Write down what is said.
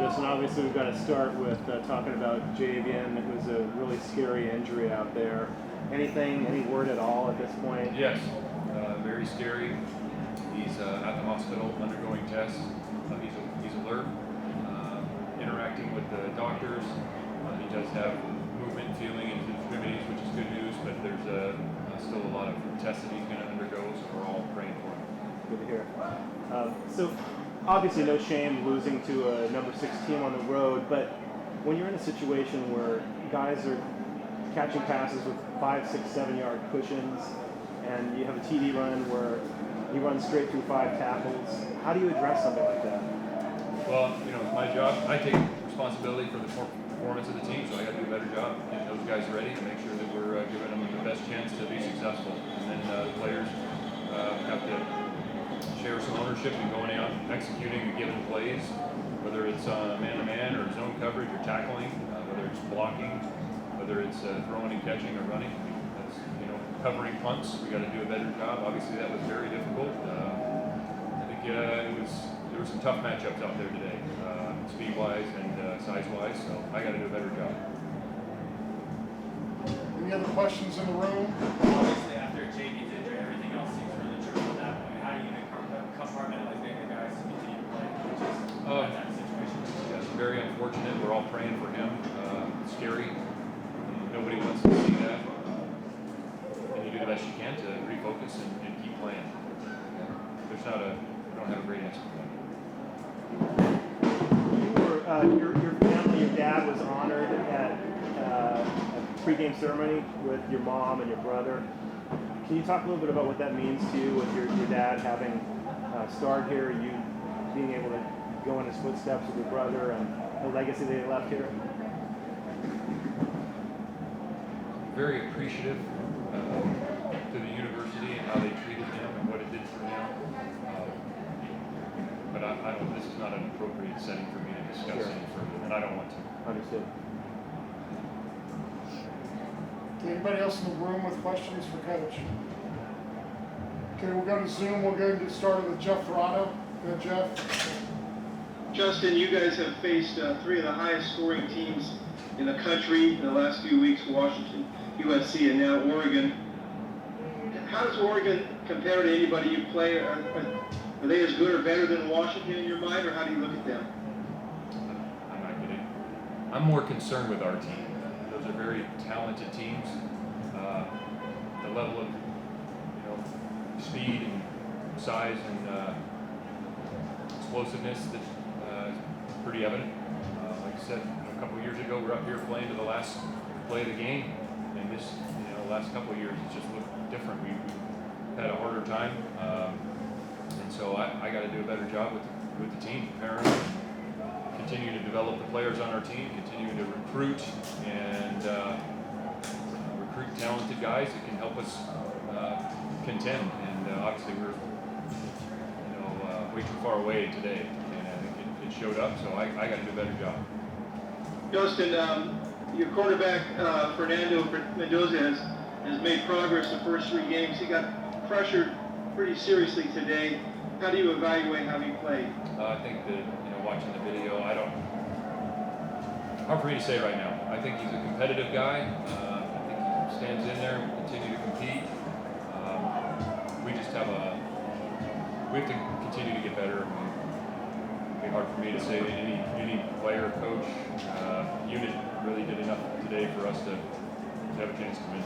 Justin, obviously we've got to start with talking about Javian. It was a really scary injury out there. Any word at all at this point? Yes, very scary. He's at the hospital undergoing tests. He's alert, interacting with the doctors. He does have movement, feeling in his extremities, which is good news, but there's still a lot of tests that he's going to undergo, so we're all praying for him. Good to hear. So obviously no shame losing to a number 6 team on the road, but when you're in a situation where guys are catching passes with 5, 6, 7 yard cushions, and you have a TD run where he runs straight through 5 tackles, how do you address something like that? Well, it's my job. I take responsibility for the performance of the team, so I got to do a better job getting those guys ready to make sure that we're giving them the best chance to be successful. And then the players have to share some ownership in going out and executing the given plays, whether it's man-to-man or zone coverage or tackling, whether it's blocking, whether it's throwing and catching or running. That's, covering punts, we got to do a better job. Obviously, that was very difficult. I think there were some tough matchups out there today, speed-wise and size-wise, so I got to do a better job. Any other questions in the room? Obviously, after JV's injury, everything else seems really true at that point. How do you compartmentalize the guys to continue to play? That situation. Yeah, it's very unfortunate. We're all praying for him. It's scary. Nobody wants to see that. And you do the best you can to refocus and keep playing. We don't have a great answer for that. Your family, your dad was honored at a pregame ceremony with your mom and your brother. Can you talk a little bit about what that means to you, with your dad having starred here, you being able to go in his footsteps with your brother and the legacy that he left here? Very appreciative to the university and how they treated him and what it did for him. But I don't. This is not an appropriate setting for me to discuss any further, and I don't want to. Understood. Anybody else in the room with questions for Coach? Okay, we'll go to Zoom. We'll go and get started with Jeff Verano. Go ahead, Jeff. Justin, you guys have faced 3 of the highest scoring teams in the country in the last few weeks: Washington, USC, and now Oregon. How does Oregon compare to anybody you play? Are they as good or better than Washington in your mind, or how do you look at them? I'm not kidding. I'm more concerned with our team. Those are very talented teams. The level of speed and size and explosiveness that is pretty evident. Like I said, a couple of years ago, we're up here playing to the last play of the game, and this, last couple of years, it's just looked different. We've had a harder time. And so I got to do a better job with the team, preparing, continue to develop the players on our team, continue to recruit and recruit talented guys that can help us contend. And obviously we're way too far away today, and I think it showed up. So I got to do a better job. Justin, your quarterback Fernando Mendoza has made progress the first 3 games. He got pressured pretty seriously today. How do you evaluate how he played? I think that, watching the video, hard for me to say right now. I think he's a competitive guy. I think he stands in there and will continue to compete. We have to continue to get better. It'd be hard for me to say that any player, coach, unit really did enough today for us to have a chance to win.